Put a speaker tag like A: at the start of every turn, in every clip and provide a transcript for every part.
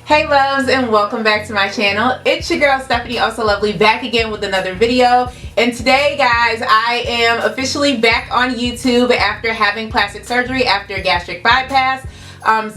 A: Hey loves, and welcome back to my channel. It's your girl Stephanieohsolovely back again with another video. And today guys, I am officially back on YouTube after having plastic surgery after gastric bypass.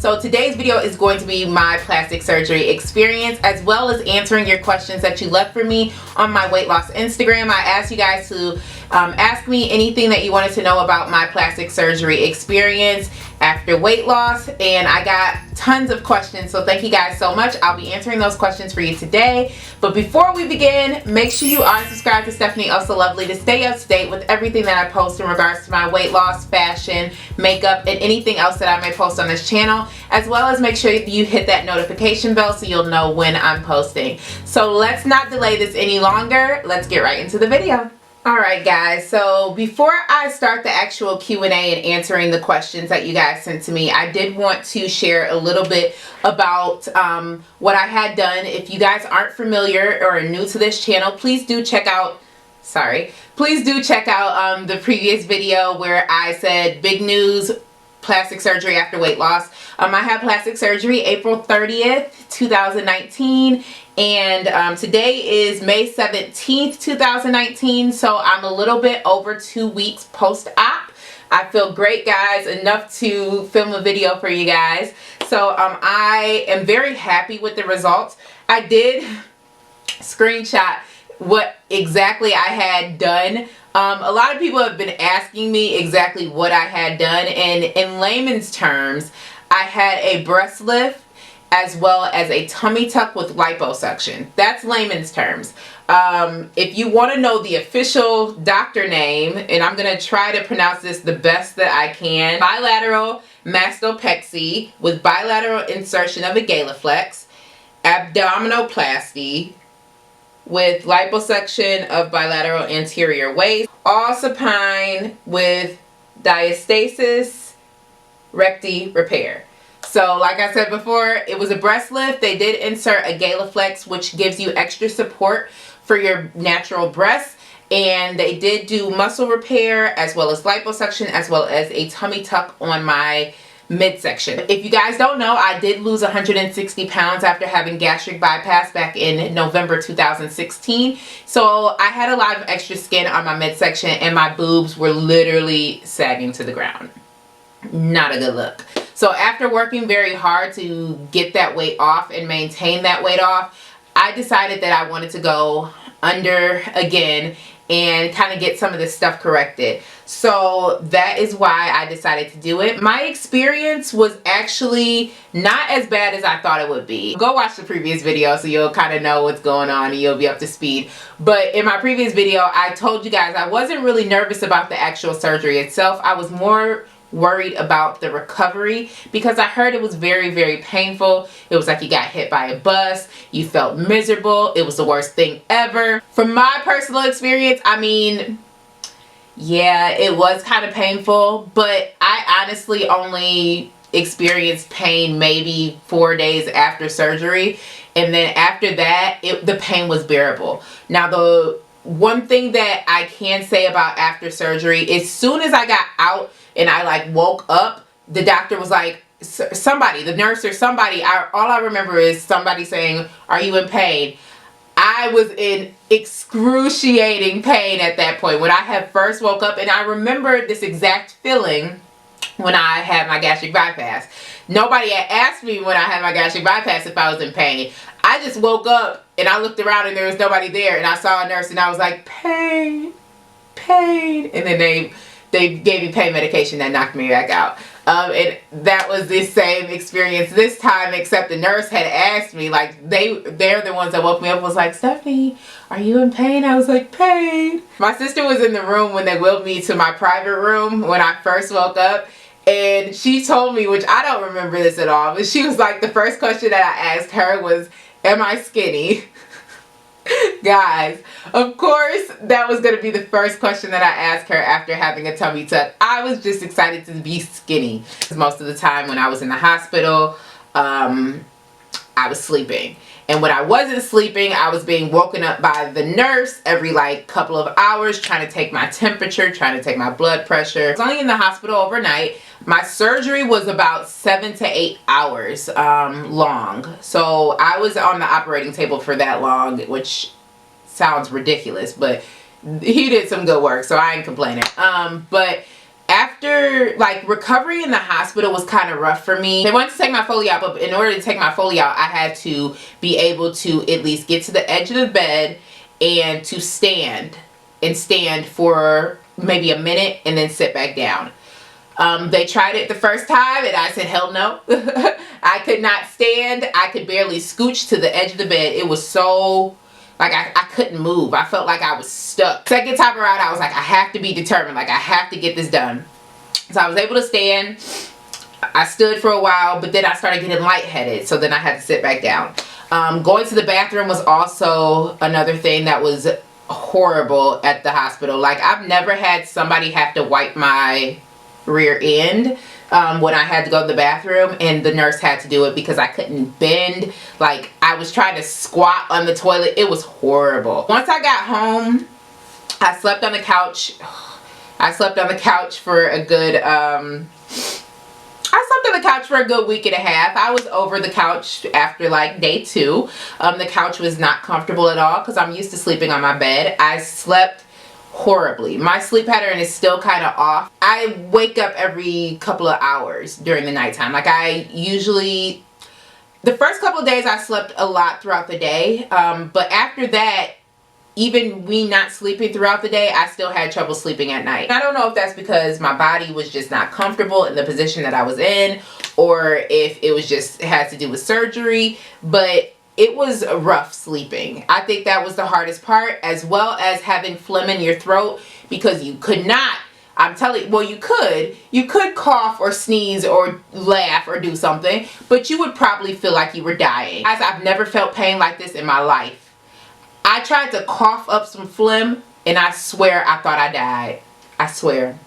A: So today's video is going to be my plastic surgery experience, as well as answering your questions that you left for me on my weight loss Instagram. I asked you guys to ask me anything that you wanted to know about my plastic surgery experience after weight loss, and I got tons of questions, so thank you guys so much. I'll be answering those questions for you today. But before we begin, make sure you are subscribed to Stephanieohsolovely to stay up to date with everything that I post in regards to my weight loss, fashion, makeup, and anything else that I may post on this channel, as well as make sure you hit that notification bell so you'll know when I'm posting. So let's not delay this any longer. Let's get right into the video. Alright guys, so before I start the actual Q&A and answering the questions that you guys sent to me, I did want to share a little bit about what I had done. If you guys aren't familiar or are new to this channel, please do check out the previous video where I said big news, plastic surgery after weight loss. I had plastic surgery April 30th, 2019. And today is May 17th, 2019, so I'm a little bit over 2 weeks post-op. I feel great, guys, enough to film a video for you guys. So I am very happy with the results. I did screenshot what exactly I had done. A lot of people have been asking me exactly what I had done, and in layman's terms, I had a breast lift as well as a tummy tuck with liposuction. That's layman's terms. If you want to know the official doctor name, and I'm going to try to pronounce this the best that I can, bilateral mastopexy with bilateral insertion of a Galaflex, abdominoplasty with liposuction of bilateral anterior waist, all supine with diastasis recti repair. So like I said before, it was a breast lift. They did insert a Galaflex, which gives you extra support for your natural breasts. And they did do muscle repair as well as liposuction as well as a tummy tuck on my midsection. If you guys don't know, I did lose 160 pounds after having gastric bypass back in November 2016. So I had a lot of extra skin on my midsection and my boobs were literally sagging to the ground. Not a good look. So after working very hard to get that weight off and maintain that weight off, I decided that I wanted to go under again and kind of get some of this stuff corrected. So that is why I decided to do it. My experience was actually not as bad as I thought it would be. Go watch the previous video so you'll kind of know what's going on and you'll be up to speed. But in my previous video, I told you guys I wasn't really nervous about the actual surgery itself. I was more worried about the recovery because I heard it was very, very painful. It was like you got hit by a bus, you felt miserable, it was the worst thing ever. From my personal experience, I mean, yeah, it was kind of painful, but I honestly only experienced pain maybe 4 days after surgery, and then after that the pain was bearable. Now the one thing that I can say about after surgery, as soon as I got out and I like woke up, the doctor was like, somebody, the nurse or somebody, all I remember is somebody saying, "Are you in pain?" I was in excruciating pain at that point when I had first woke up, and I remember this exact feeling when I had my gastric bypass. Nobody had asked me when I had my gastric bypass if I was in pain. I just woke up and I looked around and there was nobody there, and I saw a nurse and I was like, pain, pain, and then they gave me pain medication that knocked me back out. And that was the same experience this time, except the nurse had asked me, like they're the ones that woke me up, was like, "Stephanie, are you in pain?" I was like, "Pain." My sister was in the room when they wheeled me to my private room when I first woke up, and she told me, which I don't remember this at all, but she was like, the first question that I asked her was, "Am I skinny?" Guys, of course that was going to be the first question that I asked her after having a tummy tuck. I was just excited to be skinny. Most of the time when I was in the hospital, I I was sleeping. And when I wasn't sleeping, I was being woken up by the nurse every like couple of hours, trying to take my temperature, trying to take my blood pressure. I was only in the hospital overnight. My surgery was about 7 to 8 hours long. So I was on the operating table for that long, which sounds ridiculous, but he did some good work, so I ain't complaining. But after, like, recovery in the hospital was kind of rough for me. They wanted to take my Foley out, but in order to take my Foley out, I had to be able to at least get to the edge of the bed and to stand for maybe a minute and then sit back down. They tried it the first time and I said, hell no. I could not stand. I could barely scooch to the edge of the bed. It was so, like, I couldn't move. I felt like I was stuck. Second time around, I was like, I have to be determined. Like, I have to get this done. So I was able to stand. I stood for a while, but then I started getting lightheaded. So then I had to sit back down. Going to the bathroom was also another thing that was horrible at the hospital. Like, I've never had somebody have to wipe my rear end when I had to go to the bathroom, and the nurse had to do it because I couldn't bend. Like, I was trying to squat on the toilet. It was horrible. Once I got home, I slept on the couch. I slept on the couch for a good week and a half. I was over the couch after like day 2. The couch was not comfortable at all because I'm used to sleeping on my bed. I slept horribly. My sleep pattern is still kind of off. I wake up every couple of hours during the nighttime. Like, I usually, the first couple of days I slept a lot throughout the day, but after that, even me not sleeping throughout the day, I still had trouble sleeping at night. I don't know if that's because my body was just not comfortable in the position that I was in, or if it was just had to do with surgery, but it was rough sleeping. I think that was the hardest part, as well as having phlegm in your throat, because you could not, I'm telling you, well, you could cough or sneeze or laugh or do something, but you would probably feel like you were dying. Guys, I've never felt pain like this in my life. I tried to cough up some phlegm and I swear I thought I died. I swear.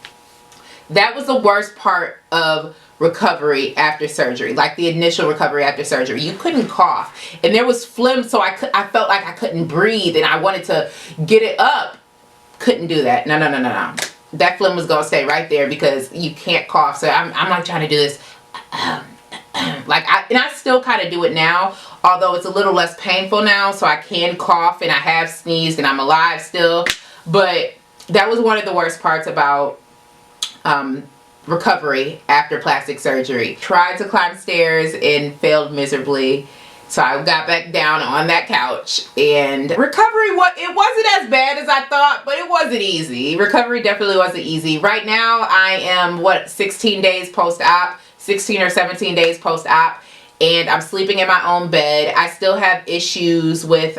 A: That was the worst part of recovery after surgery, like the initial recovery after surgery. You couldn't cough and there was phlegm, so I felt like I couldn't breathe and I wanted to get it up. Couldn't do that. No. That phlegm was gonna stay right there because you can't cough. So I'm like trying to do this. Like, I still kind of do it now, although it's a little less painful now, so I can cough and I have sneezed and I'm alive still. But that was one of the worst parts about recovery after plastic surgery. Tried to climb stairs and failed miserably, so I got back down on that couch. And recovery, it wasn't as bad as I thought, but it wasn't easy. Recovery definitely wasn't easy. Right now I am 16 days post-op, 16 or 17 days post-op, and I'm sleeping in my own bed. I still have issues with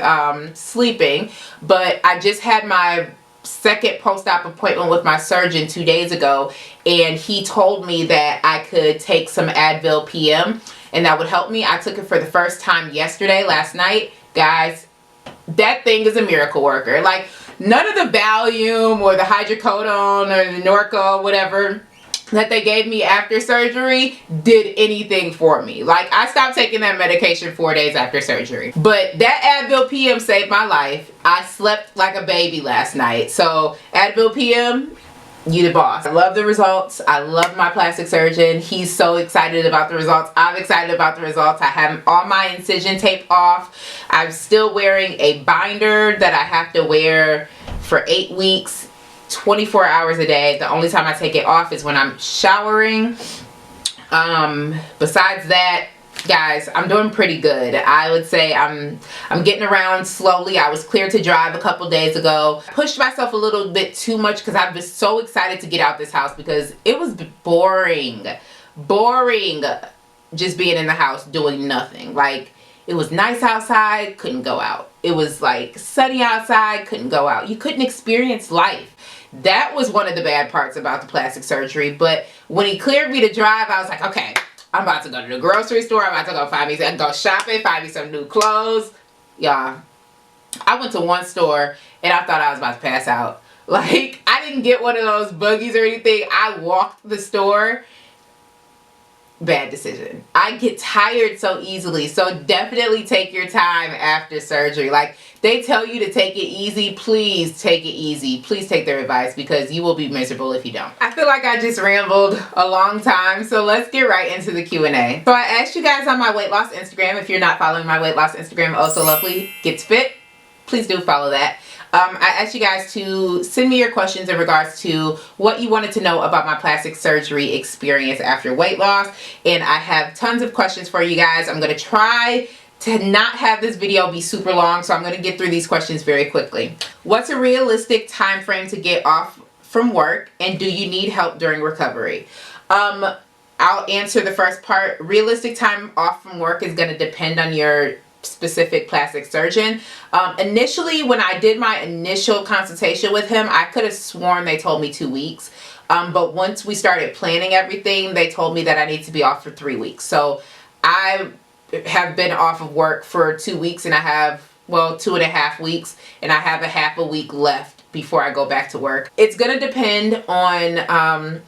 A: sleeping, but I just had my second post-op appointment with my surgeon 2 days ago, and he told me that I could take some Advil PM and that would help me. I took it for the first time last night. Guys, that thing is a miracle worker. Like, none of the Valium or the hydrocodone or the Norco, whatever, that they gave me after surgery did anything for me. Like, I stopped taking that medication 4 days after surgery. But that Advil PM saved my life. I slept like a baby last night. So Advil PM, you the boss. I love the results. I love my plastic surgeon. He's so excited about the results. I'm excited about the results. I have all my incision tape off. I'm still wearing a binder that I have to wear for 8 weeks. 24 hours a day. The only time I take it off is when I'm showering. Besides that, guys, I'm doing pretty good. I would say I'm getting around slowly. I was cleared to drive a couple days ago. I pushed myself a little bit too much because I've been so excited to get out this house because it was boring just being in the house doing nothing. Like, it was nice outside, couldn't go out. It was like sunny outside, couldn't go out. You couldn't experience life. That was one of the bad parts about the plastic surgery. But when he cleared me to drive, I was like, okay, I'm about to go to the grocery store. I'm about to go shopping, find me some new clothes. Y'all, I went to one store and I thought I was about to pass out. Like, I didn't get one of those buggies or anything. I walked the store bad decision. I get tired so easily, so definitely take your time after surgery. Like, they tell you to take it easy. Please take it easy. Please take their advice, because you will be miserable if you don't. I feel like I just rambled a long time, so let's get right into the Q&A. So I asked you guys on my weight loss Instagram. If you're not following my weight loss Instagram, Ohsolovely Gets Fit, please do follow that. I asked you guys to send me your questions in regards to what you wanted to know about my plastic surgery experience after weight loss. And I have tons of questions for you guys. I'm going to try to not have this video be super long, so I'm going to get through these questions very quickly. What's a realistic time frame to get off from work, and do you need help during recovery? I'll answer the first part. Realistic time off from work is going to depend on your specific plastic surgeon. Initially, when I did my initial consultation with him, I could have sworn they told me 2 weeks. But once we started planning everything, they told me that I need to be off for 3 weeks. So I have been off of work for 2 weeks, and I have, well, 2.5 weeks, and I have a half a week left before I go back to work. It's going to depend on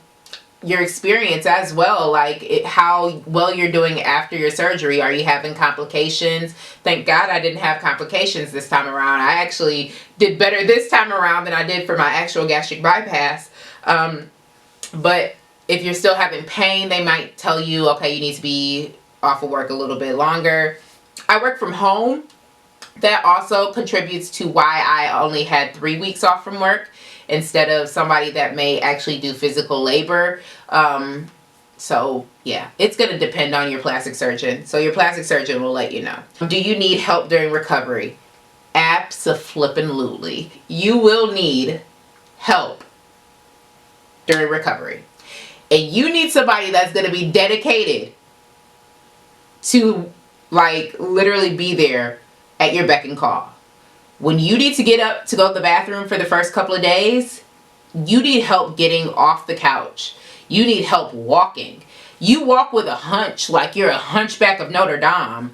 A: your experience as well, like how well you're doing after your surgery. Are you having complications? Thank God I didn't have complications this time around. I actually did better this time around than I did for my actual gastric bypass. But if you're still having pain, they might tell you, okay, you need to be off of work a little bit longer. I work from home. That also contributes to why I only had 3 weeks off from work instead of somebody that may actually do physical labor. So yeah, it's going to depend on your plastic surgeon. So your plastic surgeon will let you know. Do you need help during recovery? Abso-flippin'-lutely. You will need help during recovery. And you need somebody that's going to be dedicated to, like, literally be there at your beck and call. When you need to get up to go to the bathroom for the first couple of days, you need help getting off the couch. You need help walking. You walk with a hunch, like you're a hunchback of Notre Dame.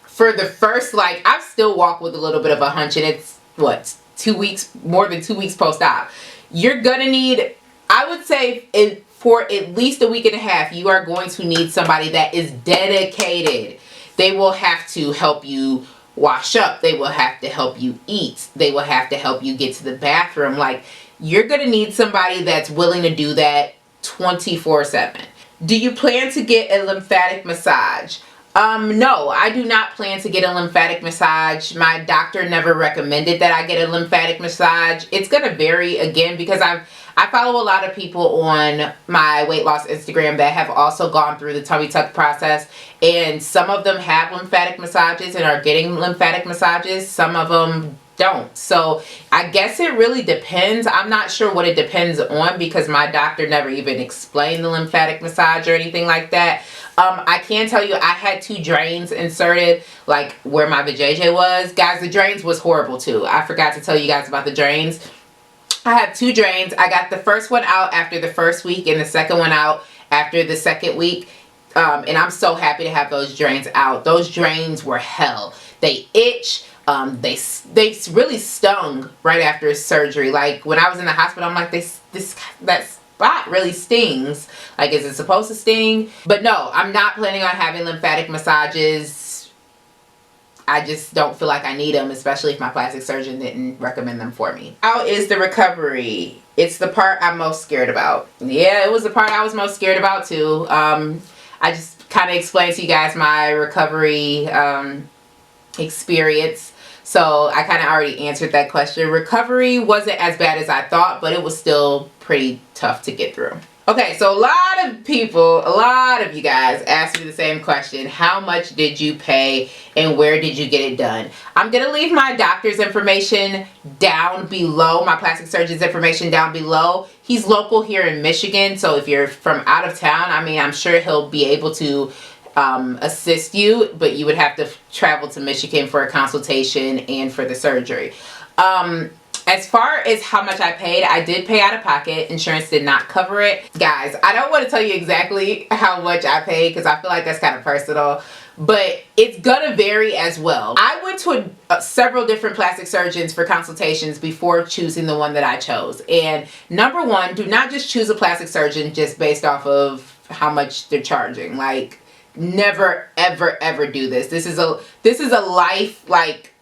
A: For the first, like, I still walk with a little bit of a hunch, and it's, what, 2 weeks, more than 2 weeks post-op. You're gonna need, I would say, for at least a week and a half, you are going to need somebody that is dedicated. They will have to help you wash up. They will have to help you eat. They will have to help you get to the bathroom. Like, you're going to need somebody that's willing to do that 24/7. Do you plan to get a lymphatic massage? No, I do not plan to get a lymphatic massage. My doctor never recommended that I get a lymphatic massage. It's going to vary, again, because I follow a lot of people on my weight loss Instagram that have also gone through the tummy tuck process, and some of them have lymphatic massages and are getting lymphatic massages. Some of them don't. So I guess it really depends. I'm not sure what it depends on, because my doctor never even explained the lymphatic massage or anything like that. I can tell you I had 2 drains inserted, like where my vajayjay was. Guys, the drains was horrible too. I forgot to tell you guys about the drains. I have 2 drains. I got the first one out after the first week and the second one out after the second week. And I'm so happy to have those drains out. Those drains were hell. They itch. They really stung right after surgery. Like, when I was in the hospital, I'm like, that spot really stings. Like, is it supposed to sting? But no, I'm not planning on having lymphatic massages. I just don't feel like I need them, especially if my plastic surgeon didn't recommend them for me. How is the recovery? It's the part I'm most scared about. Yeah, it was the part I was most scared about too. I just kind of explained to you guys my recovery experience. So I kind of already answered that question. Recovery wasn't as bad as I thought, but it was still pretty tough to get through. Okay, so a lot of you guys asked me the same question. How much did you pay and where did you get it done? I'm going to leave my doctor's information down below, my plastic surgeon's information down below. He's local here in Michigan, so if you're from out of town, I mean, I'm sure he'll be able to assist you, but you would have to travel to Michigan for a consultation and for the surgery. As far as how much I paid, I did pay out of pocket. Insurance did not cover it. Guys, I don't want to tell you exactly how much I paid because I feel like that's kind of personal, but it's gonna vary as well. I went to several different plastic surgeons for consultations before choosing the one that I chose. And number one, do not just choose a plastic surgeon just based off of how much they're charging. Like, never ever ever do this. This is a life, like,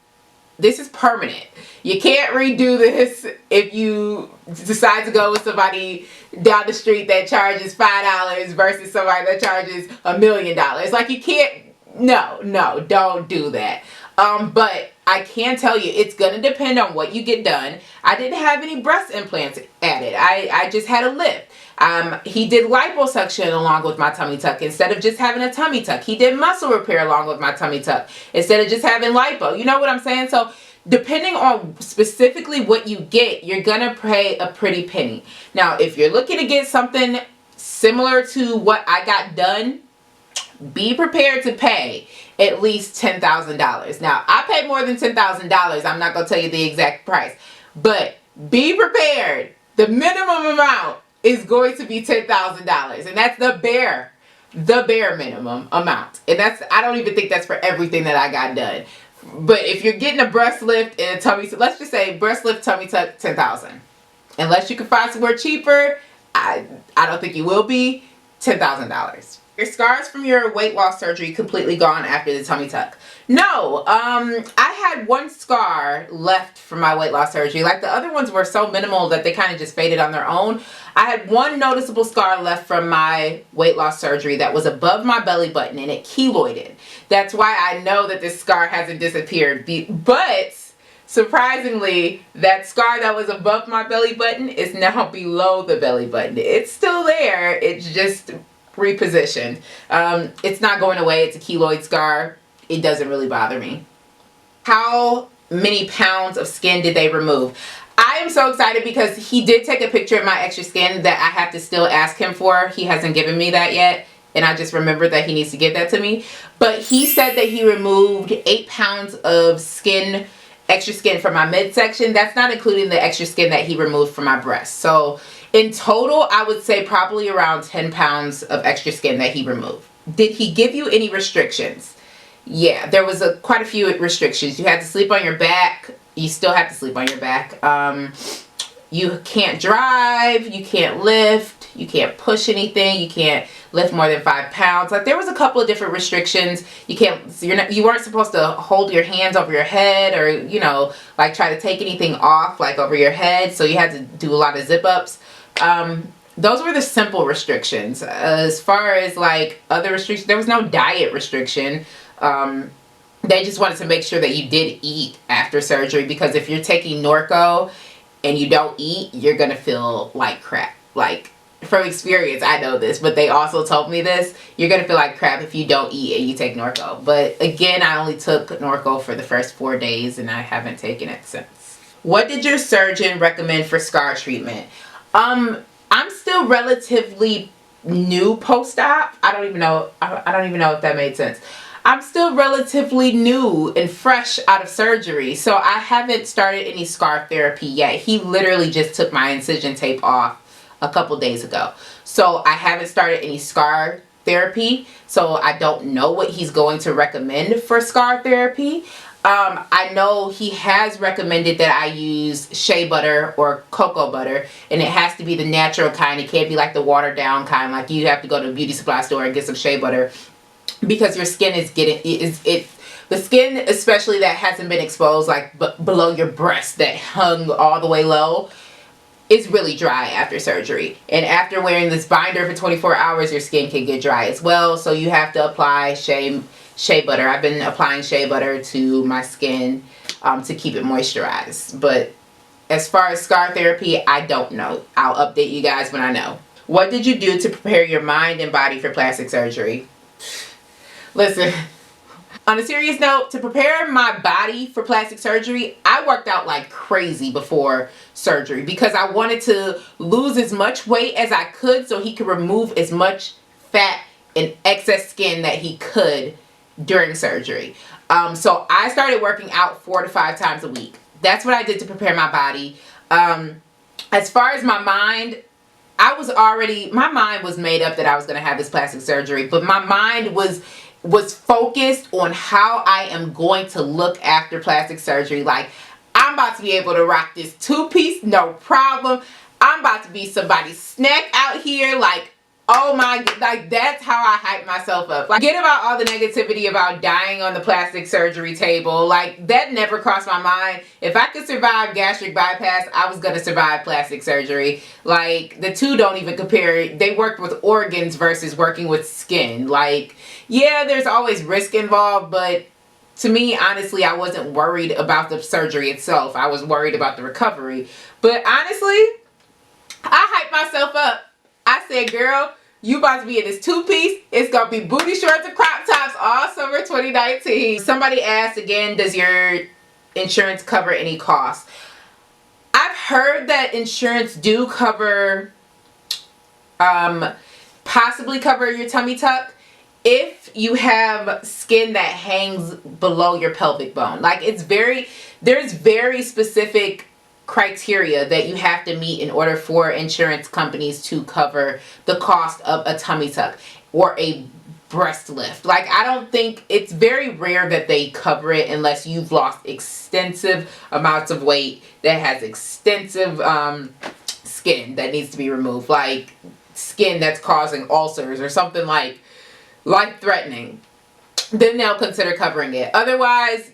A: this is permanent. You can't redo this if you decide to go with somebody down the street that charges $5 versus somebody that charges $1 million. Like, you can't, no, don't do that. But I can tell you, it's going to depend on what you get done. I didn't have any breast implants added. I just had a lift. He did liposuction along with my tummy tuck instead of just having a tummy tuck. He did muscle repair along with my tummy tuck instead of just having lipo. You know what I'm saying? So depending on specifically what you get, you're going to pay a pretty penny. Now, if you're looking to get something similar to what I got done, be prepared to pay at least $10,000. Now, I paid more than $10,000. I'm not going to tell you the exact price, but be prepared. The minimum amount is going to be $10,000, and that's the bare minimum amount. And that's, I don't even think that's for everything that I got done. But if you're getting a breast lift and a tummy, let's just say breast lift, tummy tuck, $10,000. Unless you can find somewhere cheaper, I don't think you will be. $10,000. Your scars from your weight loss surgery completely gone after the tummy tuck? No, I had one scar left from my weight loss surgery. Like, the other ones were so minimal that they kind of just faded on their own. I had one noticeable scar left from my weight loss surgery that was above my belly button, and it keloided. That's why I know that this scar hasn't disappeared. But surprisingly, that scar that was above my belly button is now below the belly button. It's still there. It's just repositioned. It's not going away. It's a keloid scar. It doesn't really bother me. How many pounds of skin did they remove? I am so excited because he did take a picture of my extra skin that I have to still ask him for. He hasn't given me that yet, and I just remembered that he needs to give that to me. But he said that he removed 8 pounds of skin, extra skin from my midsection. That's not including the extra skin that he removed from my breast. So in total, I would say probably around 10 pounds of extra skin that he removed. Did he give you any restrictions? Yeah, there was quite a few restrictions. You had to sleep on your back. You still have to sleep on your back. You can't drive. You can't lift. You can't push anything. You can't lift more than 5 pounds. Like, there was a couple of different restrictions. You weren't supposed to hold your hands over your head, or, you know, like, try to take anything off, like, over your head. So you had to do a lot of zip ups. Those were the simple restrictions. As far as, like, other restrictions, there was no diet restriction. They just wanted to make sure that you did eat after surgery, because if you're taking Norco and you don't eat, you're gonna feel like crap. Like, from experience, I know this, but they also told me this. You're gonna feel like crap if you don't eat and you take Norco. But again, I only took Norco for the first 4 days, and I haven't taken it since. What did your surgeon recommend for scar treatment? I'm still relatively new post-op. I don't even know if that made sense. I'm still relatively new and fresh out of surgery, so I haven't started any scar therapy yet. He literally just took my incision tape off a couple days ago. So I haven't started any scar therapy, so I don't know what he's going to recommend for scar therapy. I know he has recommended that I use shea butter or cocoa butter, and it has to be the natural kind. It can't be like the watered down kind, like you have to go to a beauty supply store and get some shea butter, because your skin is the skin, especially that hasn't been exposed, like below your breast, that hung all the way low, is really dry after surgery. And after wearing this binder for 24 hours, your skin can get dry as well. So you have to apply shea butter. I've been applying shea butter to my skin to keep it moisturized. But as far as scar therapy, I don't know. I'll update you guys when I know. What did you do to prepare your mind and body for plastic surgery? Listen, on a serious note, to prepare my body for plastic surgery, I worked out like crazy before surgery because I wanted to lose as much weight as I could so he could remove as much fat and excess skin that he could during surgery. So I started working out 4 to 5 times a week. That's what I did to prepare my body. As far as my mind, my mind was made up that I was going to have this plastic surgery, but my mind was focused on how I am going to look after plastic surgery. Like, I'm about to be able to rock this 2-piece, no problem. I'm about to be somebody's snack out here. Like, Oh my, like that's how I hype myself up. Like, forget about all the negativity about dying on the plastic surgery table. Like, that never crossed my mind. If I could survive gastric bypass, I was gonna survive plastic surgery. Like, the two don't even compare. They worked with organs versus working with skin. Like, yeah, there's always risk involved, but to me, honestly, I wasn't worried about the surgery itself. I was worried about the recovery. But honestly, I hyped myself up. I said, girl, you about to be in this two-piece. It's going to be booty shorts and crop tops all summer 2019. Somebody asked again, does your insurance cover any costs? I've heard that insurance do cover, possibly cover your tummy tuck if you have skin that hangs below your pelvic bone. Like, there's very specific criteria that you have to meet in order for insurance companies to cover the cost of a tummy tuck or a breast lift. Like, I don't think, it's very rare that they cover it unless you've lost extensive amounts of weight that has extensive skin that needs to be removed, like skin that's causing ulcers or something like life-threatening. Then they'll consider covering it. Otherwise,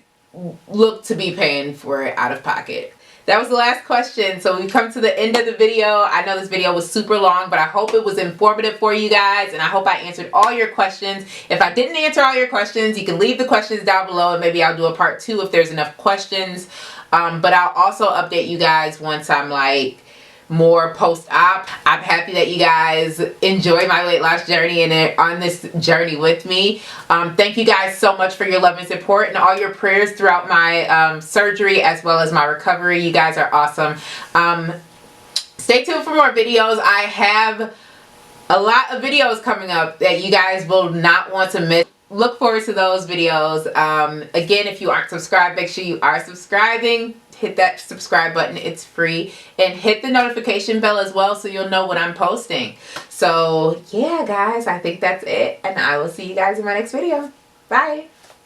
A: look to be paying for it out of pocket. That was the last question, so we've come to the end of the video. I know this video was super long, but I hope it was informative for you guys, and I hope I answered all your questions. If I didn't answer all your questions, you can leave the questions down below, and maybe I'll do a part 2 if there's enough questions. But I'll also update you guys once I'm like more post-op. I'm happy that you guys enjoy my weight loss journey and are on this journey with me. Thank you guys so much for your love and support and all your prayers throughout my surgery as well as my recovery. You guys are awesome. Stay tuned for more videos. I have a lot of videos coming up that you guys will not want to miss. Look forward to those videos. Again, if you aren't subscribed, make sure you are subscribing. Hit that subscribe button, it's free, and hit the notification bell as well so you'll know when I'm posting. So yeah guys, I think that's it, and I will see you guys in my next video. Bye.